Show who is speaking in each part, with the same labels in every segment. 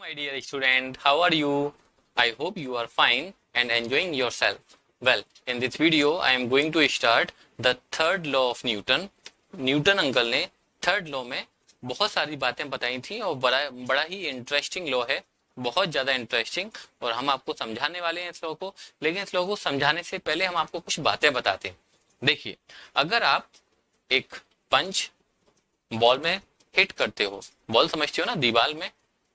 Speaker 1: my dear student, how are you? I hope you are fine and enjoying yourself. Well, in this video, I am going to start the third law of Newton. Newton uncle ने third law में बहुत सारी बातें बताई थी और बड़ा ही interesting law है, बहुत ज्यादा इंटरेस्टिंग, और हम आपको समझाने वाले हैं इस लॉ को। लेकिन इस लॉ को समझाने से पहले हम आपको कुछ बातें बताते हैं। देखिए, अगर आप एक पंच बॉल में हिट करते हो, बॉल समझते हो ना, दीवार में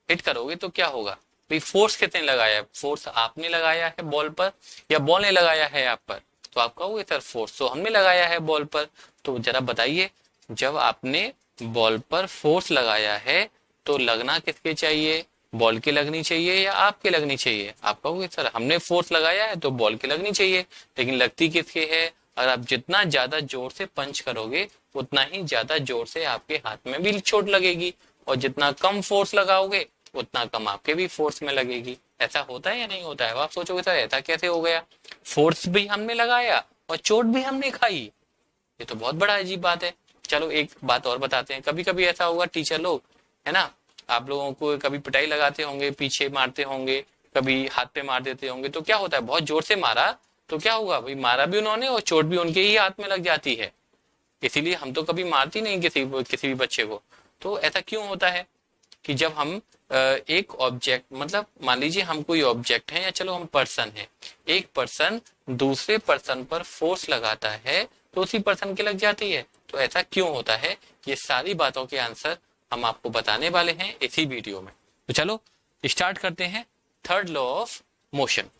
Speaker 1: हिट करोगे तो क्या होगा भाई, फोर्स कितने लगाया है? फोर्स आपने लगाया है बॉल पर या बॉल ने लगाया है आप पर? तो आप कहोगे सर फोर्स तो हमने लगाया है बॉल पर। तो जरा बताइए, जब आपने बॉल पर फोर्स लगाया है तो लगना किसके चाहिए? बॉल की लगनी चाहिए या आपके लगनी चाहिए? आप कहोगे सर हमने फोर्स लगाया है तो बॉल की लगनी चाहिए, लेकिन लगती किसके है? और आप जितना ज्यादा जोर से पंच करोगे उतना ही ज्यादा जोर से आपके हाथ में भी चोट लगेगी, और जितना कम फोर्स लगाओगे उतना कम आपके भी फोर्स में लगेगी। ऐसा होता है या नहीं होता है? आप सोचोगे सर ऐसा कैसे हो गया, फोर्स भी हमने लगाया और चोट भी हमने खाई, ये तो बहुत बड़ा अजीब बात है। चलो एक बात और बताते हैं। कभी कभी ऐसा होगा, टीचर लोग है ना, आप लोगों को कभी पिटाई लगाते होंगे, पीछे मारते होंगे, कभी हाथ पे मार देते होंगे, तो क्या होता है, बहुत जोर से मारा तो क्या होगा भाई, मारा भी उन्होंने और चोट भी उनके ही हाथ में लग जाती है। इसीलिए हम तो कभी मारती नहीं किसी भी बच्चे को। तो ऐसा क्यों होता है कि जब हम एक ऑब्जेक्ट, मतलब मान लीजिए हम कोई ऑब्जेक्ट है या चलो हम पर्सन है, एक पर्सन दूसरे पर्सन पर फोर्स लगाता है तो उसी पर्सन के लग जाती है। तो ऐसा क्यों होता है, ये सारी बातों के आंसर हम आपको बताने वाले हैं इसी वीडियो में। तो चलो स्टार्ट करते हैं third law of motion.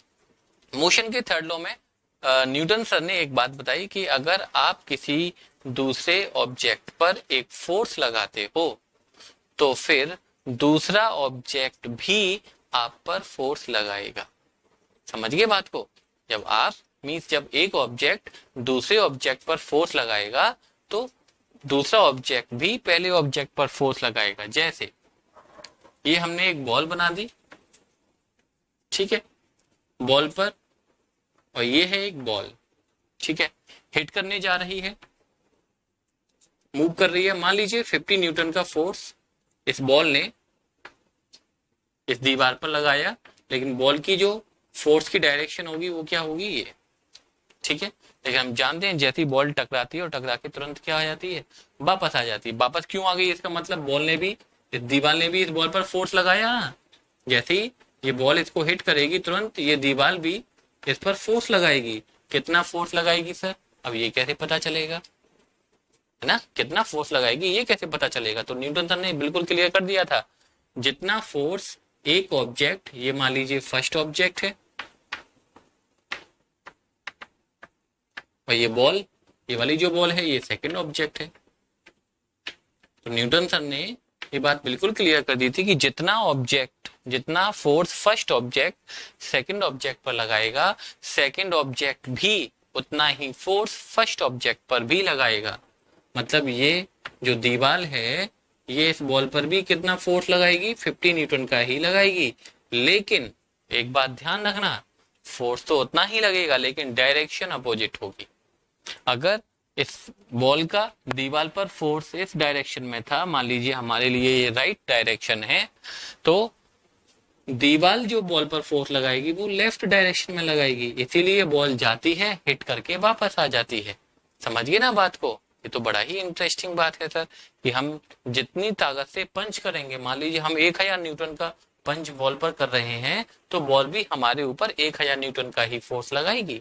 Speaker 1: Motion के थर्ड लॉ में न्यूटन सर ने एक बात बताई कि अगर आप किसी दूसरे ऑब्जेक्ट पर एक फोर्स लगाते हो तो फिर दूसरा ऑब्जेक्ट भी आप पर फोर्स लगाएगा। समझ गए बात को? जब एक ऑब्जेक्ट दूसरे ऑब्जेक्ट पर फोर्स लगाएगा तो दूसरा ऑब्जेक्ट भी पहले ऑब्जेक्ट पर फोर्स लगाएगा। जैसे ये हमने एक बॉल बना दी, ठीक है, बॉल पर, और ये है एक बॉल, ठीक है, हिट करने जा रही है, मूव कर रही है। मान लीजिए 50 न्यूटन का फोर्स इस बॉल ने इस दीवार पर लगाया, लेकिन बॉल की जो फोर्स की डायरेक्शन होगी वो क्या होगी, ये, ठीक है। लेकिन हम जानते हैं जैसी बॉल टकराती है और टकरा के तुरंत क्या आ जाती है, वापस आ जाती है। वापस क्यों आ गई? इसका मतलब बॉल ने भी, इस दीवार ने भी इस बॉल पर फोर्स लगाया। जैसे ही ये बॉल इसको हिट करेगी तुरंत ये दीवार भी इस पर फोर्स लगाएगी। कितना फोर्स लगाएगी सर? अब ये कैसे पता चलेगा, है ना, कितना फोर्स लगाएगी ये कैसे पता चलेगा? तो न्यूटन सर ने बिल्कुल क्लियर कर दिया था, जितना फोर्स एक ऑब्जेक्ट, ये मान लीजिए फर्स्ट ऑब्जेक्ट है, और ये बॉल, ये वाली जो बॉल है ये सेकंड ऑब्जेक्ट है। तो न्यूटन सर ने ये बात बिल्कुल क्लियर कर दी थी कि जितना force first object second object पर लगाएगा, सेकंड ऑब्जेक्ट भी उतना ही फोर्स फर्स्ट ऑब्जेक्ट पर भी लगाएगा। मतलब ये जो दीवार है ये इस बॉल पर भी कितना फोर्स लगाएगी, 50 न्यूटन का ही लगाएगी। लेकिन एक बात ध्यान रखना, फोर्स तो उतना ही लगेगा लेकिन डायरेक्शन अपोजिट होगी। अगर इस बॉल का दीवार पर फोर्स इस डायरेक्शन में था, मान लीजिए हमारे लिए ये राइट डायरेक्शन है, तो दीवार जो बॉल पर फोर्स लगाएगी वो लेफ्ट डायरेक्शन में लगाएगी, इसीलिए बॉल जाती है, हिट करके वापस आ जाती है। समझ गए ना बात को? ये तो बड़ा ही इंटरेस्टिंग बात है सर, कि हम जितनी ताकत से पंच करेंगे, मान लीजिए हम 1000 न्यूटन का पंच बॉल पर कर रहे हैं तो बॉल भी हमारे ऊपर 1000 न्यूटन का ही फोर्स लगाएगी।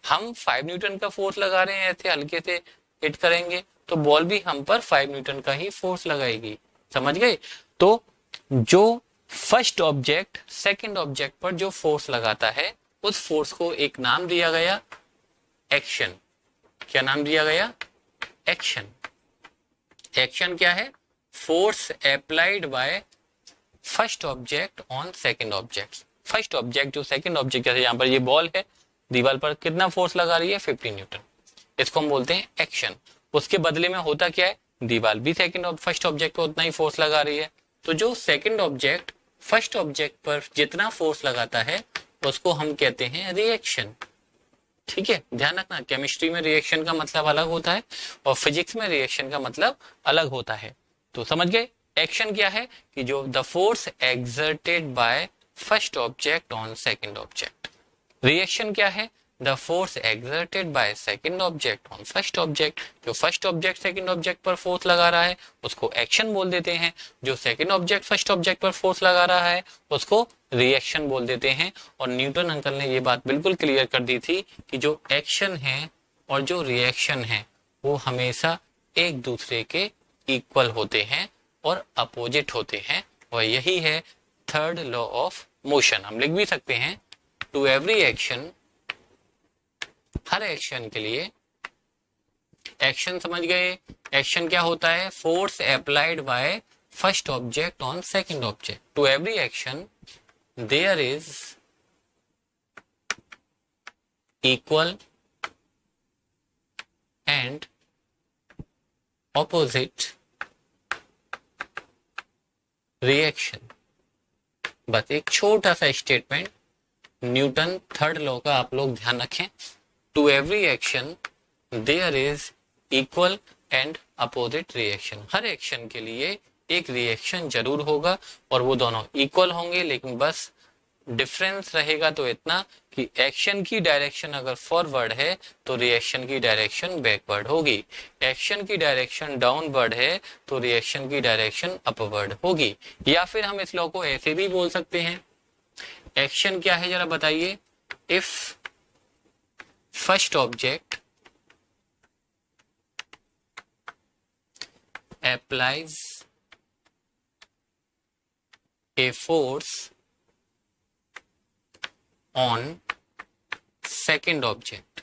Speaker 1: हम 5 न्यूटन का फोर्स लगा रहे हैं, ऐसे हल्के से हिट करेंगे तो बॉल भी हम पर 5 न्यूटन का ही फोर्स लगाएगी। समझ गए? तो जो फर्स्ट ऑब्जेक्ट सेकंड ऑब्जेक्ट पर जो फोर्स लगाता है उस फोर्स को एक नाम दिया गया एक्शन। क्या नाम दिया गया? एक्शन। एक्शन क्या है? Force applied by first object on second object. First object जो सेकंड ऑब्जेक्ट, जैसे यहाँ पर ये बॉल है, दीवार पर कितना फोर्स लगा रही है, 50 न्यूटन, इसको हम बोलते हैं एक्शन। उसके बदले में होता क्या है, दीवार भी फर्स्ट ऑब्जेक्ट पर उतना ही फोर्स लगा रही है। तो जो सेकंड ऑब्जेक्ट फर्स्ट ऑब्जेक्ट पर जितना फोर्स लगाता है उसको हम कहते हैं रिएक्शन। ठीक है, ध्यान रखना, केमिस्ट्री में रिएक्शन का मतलब अलग होता है और फिजिक्स में रिएक्शन का मतलब अलग होता है। तो समझ गए? एक्शन क्या है कि जो the force exerted by first object on second object. Reaction क्या है, the force exerted by second object on first object. जो फर्स्ट ऑब्जेक्ट सेकंड ऑब्जेक्ट पर फोर्स लगा रहा है उसको एक्शन बोल देते हैं, जो सेकंड ऑब्जेक्ट फर्स्ट ऑब्जेक्ट पर फोर्स लगा रहा है उसको रिएक्शन बोल देते हैं। और न्यूटन अंकल ने ये बात बिल्कुल क्लियर कर दी थी कि जो एक्शन है और जो रिएक्शन है वो हमेशा एक दूसरे के इक्वल होते हैं और अपोजिट होते हैं, और यही है थर्ड लॉ ऑफ मोशन। हम लिख भी सकते हैं टू एवरी एक्शन, हर एक्शन के लिए, एक्शन समझ गए, एक्शन क्या होता है, force applied by first object on second object. To every action there is equal and opposite reaction. बस एक छोटा सा स्टेटमेंट न्यूटन थर्ड लॉ का आप लोग ध्यान रखें, to every action there is equal and opposite reaction. हर एक्शन के लिए एक रिएक्शन जरूर होगा और वो दोनों इक्वल होंगे, लेकिन बस डिफरेंस रहेगा तो इतना कि एक्शन की डायरेक्शन अगर फॉरवर्ड है तो रिएक्शन की डायरेक्शन बैकवर्ड होगी, एक्शन की डायरेक्शन डाउनवर्ड है तो रिएक्शन की डायरेक्शन अपवर्ड होगी। या फिर हम इस लॉ को ऐसे भी बोल सकते हैं, एक्शन क्या है जरा बताइए, if first object applies a force on second object।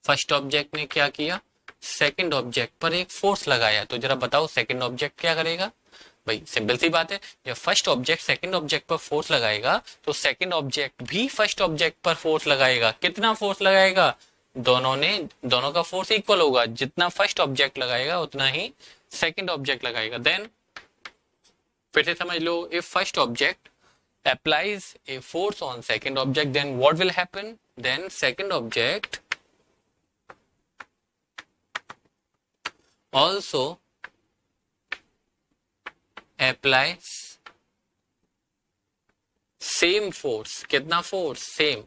Speaker 1: First object ने क्या किया, सेकंड ऑब्जेक्ट पर एक फोर्स लगाया, तो जरा बताओ सेकंड ऑब्जेक्ट क्या करेगा। भाई सिंपल सी बात है, जब फर्स्ट ऑब्जेक्ट सेकंड ऑब्जेक्ट पर फोर्स लगाएगा तो सेकंड ऑब्जेक्ट भी फर्स्ट ऑब्जेक्ट पर फोर्स लगाएगा। कितना फोर्स लगाएगा, दोनों का फोर्स इक्वल होगा, जितना फर्स्ट ऑब्जेक्ट लगाएगा उतना ही सेकंड ऑब्जेक्ट लगाएगा। देन फिर से समझ लो, if first object applies a force on second object, then what will happen, then second object also applies same force। कितना फोर्स, सेम,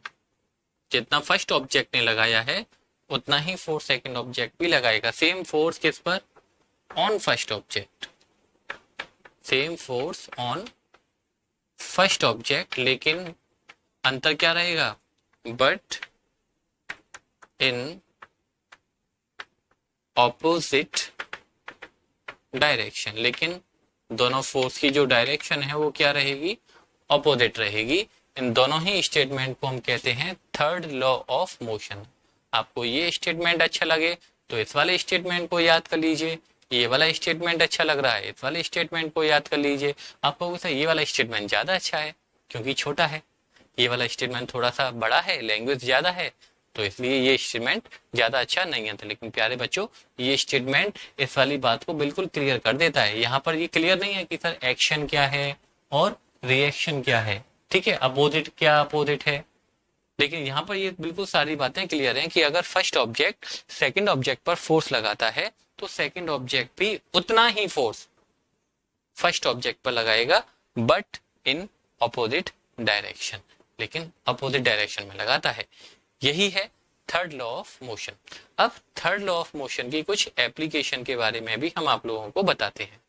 Speaker 1: जितना फर्स्ट ऑब्जेक्ट ने लगाया है उतना ही फोर्स सेकंड ऑब्जेक्ट भी लगाएगा। सेम फोर्स किस पर, on first object, same force on first object, लेकिन अंतर क्या रहेगा, बट इन ऑपोजिट डायरेक्शन। लेकिन दोनों फोर्स की जो डायरेक्शन है वो क्या रहेगी, ऑपोजिट रहेगी। इन दोनों ही स्टेटमेंट को हम कहते हैं थर्ड लॉ ऑफ मोशन। आपको ये स्टेटमेंट अच्छा लगे तो इस वाले स्टेटमेंट को याद कर लीजिए, ये वाला स्टेटमेंट अच्छा लग रहा है इस वाले स्टेटमेंट को याद कर लीजिए। आपको ये वाला स्टेटमेंट ज्यादा अच्छा है क्योंकि छोटा है, ये वाला स्टेटमेंट थोड़ा सा बड़ा है, लैंग्वेज ज्यादा है, तो इसलिए ये स्टेटमेंट ज्यादा अच्छा नहीं है। तो लेकिन प्यारे बच्चों, ये स्टेटमेंट इस वाली बात को बिल्कुल क्लियर कर देता है। यहाँ पर ये क्लियर नहीं है कि सर एक्शन क्या है और रिएक्शन क्या है, ठीक है, अपोजिट क्या अपोजिट है, लेकिन यहाँ पर ये बिल्कुल सारी बातें क्लियर हैं कि अगर फर्स्ट ऑब्जेक्ट सेकंड ऑब्जेक्ट पर फोर्स लगाता है तो सेकंड ऑब्जेक्ट भी उतना ही फोर्स फर्स्ट ऑब्जेक्ट पर लगाएगा, बट इन अपोजिट डायरेक्शन, लेकिन अपोजिट डायरेक्शन में लगाता है। यही है थर्ड लॉ ऑफ मोशन। अब थर्ड लॉ ऑफ मोशन की कुछ एप्लीकेशन के बारे में भी हम आप लोगों को बताते हैं।